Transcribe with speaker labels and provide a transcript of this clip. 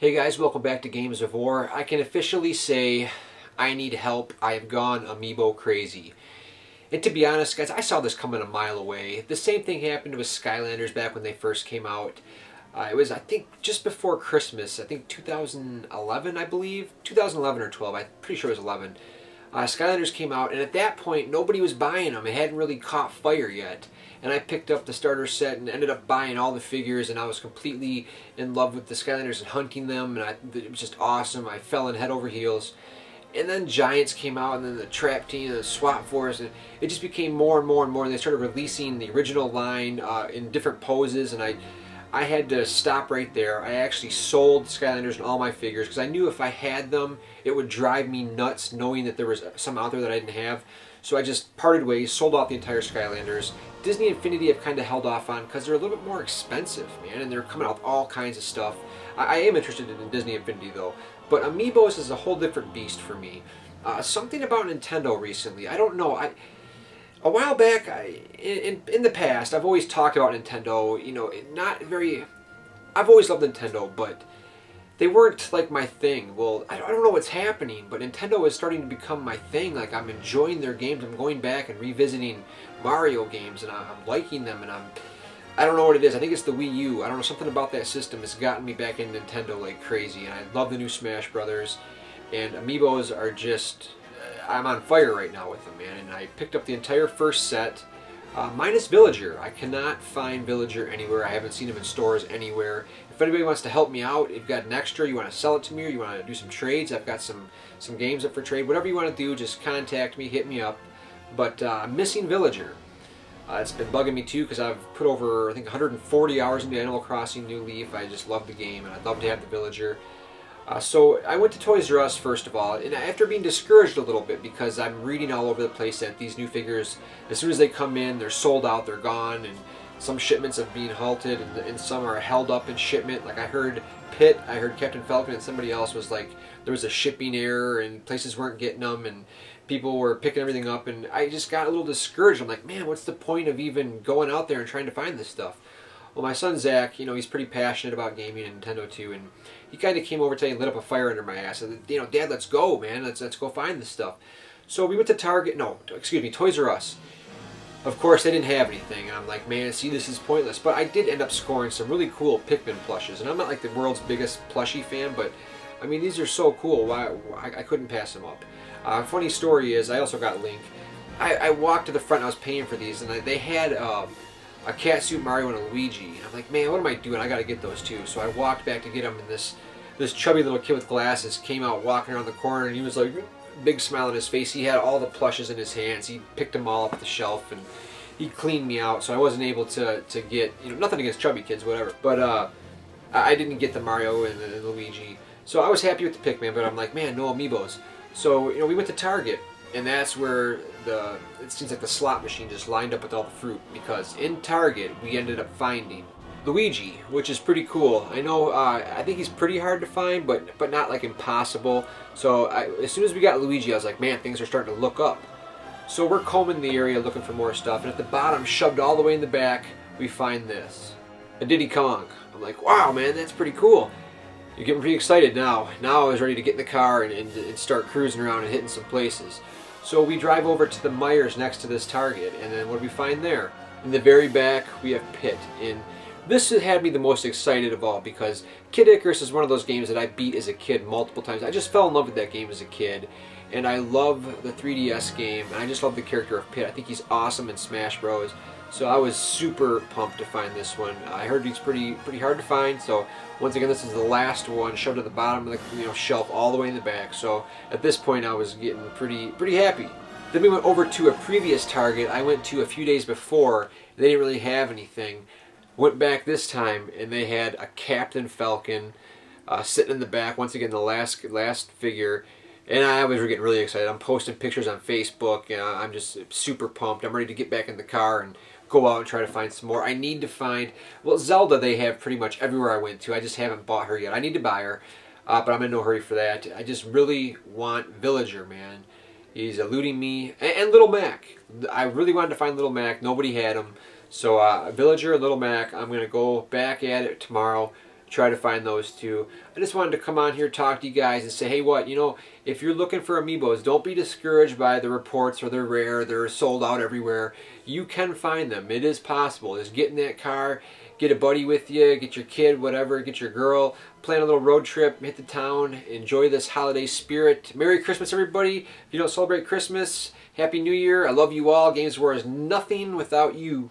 Speaker 1: Hey guys, welcome back to Games of War. I can officially say I need help. I have gone Amiibo crazy. And to be honest, guys, I saw this coming a mile away. The same thing happened with Skylanders back when they first came out. It was, I think, just before Christmas. I think 2011, I believe. 2011 or 12. I'm pretty sure it was 11. Skylanders came out, and at that point, nobody was buying them. It hadn't really caught fire yet. And I picked up the starter set and ended up buying all the figures, and I was completely in love with the Skylanders and hunting them, and it was just awesome. I fell in head over heels. And then Giants came out, and then the Trap Team, and the SWAT Force, and it just became more and more and more. And they started releasing the original line in different poses, and I had to stop right there. I actually sold Skylanders and all my figures because I knew if I had them, it would drive me nuts knowing that there was some out there that I didn't have. So I just parted ways, sold off the entire Skylanders. Disney Infinity I've kind of held off on because they're a little bit more expensive, man, and they're coming out with all kinds of stuff. I am interested in Disney Infinity though, but Amiibos is a whole different beast for me. Something about Nintendo recently, I don't know. A while back, in the past, I've always talked about Nintendo. You know, not very. I've always loved Nintendo, but they weren't like my thing. Well, I don't know what's happening, but Nintendo is starting to become my thing. Like I'm enjoying their games. I'm going back and revisiting Mario games, and I'm liking them. And I don't know what it is. I think it's the Wii U. I don't know, something about that system has gotten me back in Nintendo like crazy. And I love the new Smash Brothers, and Amiibos are just. I'm on fire right now with them, man. And I picked up the entire first set, minus Villager. I cannot find Villager anywhere. I haven't seen him in stores anywhere. If anybody wants to help me out, if you've got an extra, you want to sell it to me, or you want to do some trades, I've got some games up for trade. Whatever you want to do, just contact me, hit me up. But I'm missing Villager. It's been bugging me too because I've put over, I think, 140 hours into Animal Crossing New Leaf. I just love the game, and I'd love to have the Villager. So I went to Toys R Us first of all, and after being discouraged a little bit because I'm reading all over the place that these new figures, as soon as they come in, they're sold out, they're gone, and some shipments have been halted, and some are held up in shipment. Like I heard Pitt, I heard Captain Falcon, and somebody else was like, there was a shipping error, and places weren't getting them, and people were picking everything up, and I just got a little discouraged. I'm like, man, what's the point of even going out there and trying to find this stuff? Well, my son Zach, you know, he's pretty passionate about gaming and Nintendo too, and he kind of came over today and lit up a fire under my ass. And, you know, Dad, let's go, man. Let's go find this stuff. So we went to Target. No, excuse me, Toys R Us. Of course, they didn't have anything. And I'm like, man, see, this is pointless. But I did end up scoring some really cool Pikmin plushes, and I'm not like the world's biggest plushie fan, but I mean, these are so cool. Why I couldn't pass them up. Funny story is, I also got Link. I walked to the front. And I was paying for these, and they had. A Catsuit Mario and a Luigi. And I'm like, man, what am I doing? I gotta get those too. So I walked back to get them, and this chubby little kid with glasses came out walking around the corner, and he was like, big smile on his face. He had all the plushes in his hands. He picked them all up the shelf, and he cleaned me out. So I wasn't able to get, you know, nothing against chubby kids, whatever. But I didn't get the Mario and the Luigi. So I was happy with the Pikmin, but I'm like, man, no Amiibos. So, you know, we went to Target, and that's where it seems like the slot machine just lined up with all the fruit, because in Target we ended up finding Luigi, which is pretty cool. I know, I think he's pretty hard to find, but not like impossible. So as soon as we got Luigi, I was like, man, things are starting to look up. So we're combing the area looking for more stuff, and at the bottom, shoved all the way in the back, we find this, a Diddy Kong. I'm like, wow, man, that's pretty cool. You're getting pretty excited now. Now I was ready to get in the car and start cruising around and hitting some places. So we drive over to the Myers next to this Target, and then what do we find there? In the very back, we have Pit. And this had me the most excited of all, because Kid Icarus is one of those games that I beat as a kid multiple times. I just fell in love with that game as a kid, and I love the 3DS game, and I just love the character of Pit. I think he's awesome in Smash Bros. So I was super pumped to find this one. I heard he's pretty hard to find, so once again, this is the last one, shoved at the bottom of the shelf all the way in the back. So at this point, I was getting pretty happy. Then we went over to a previous Target I went to a few days before. They didn't really have anything. Went back this time, and they had a Captain Falcon sitting in the back. Once again, the last figure. And I was getting really excited. I'm posting pictures on Facebook, and I'm just super pumped. I'm ready to get back in the car and go out and try to find some more. I need to find, well, Zelda they have pretty much everywhere I went to. I just haven't bought her yet. I need to buy her, but I'm in no hurry for that. I just really want Villager, man. He's eluding me. And Little Mac. I really wanted to find Little Mac. Nobody had him. So Villager, Little Mac, I'm going to go back at it tomorrow. try to find those too. I just wanted to come on here, talk to you guys, and say, hey, what, if you're looking for Amiibos, don't be discouraged by the reports or they're rare, they're sold out everywhere. You can find them. It is possible. Just get in that car, get a buddy with you, get your kid, whatever, get your girl, plan a little road trip, hit the town, enjoy this holiday spirit. Merry Christmas, everybody. If you don't celebrate Christmas, Happy New Year. I love you all. Games War is nothing without you.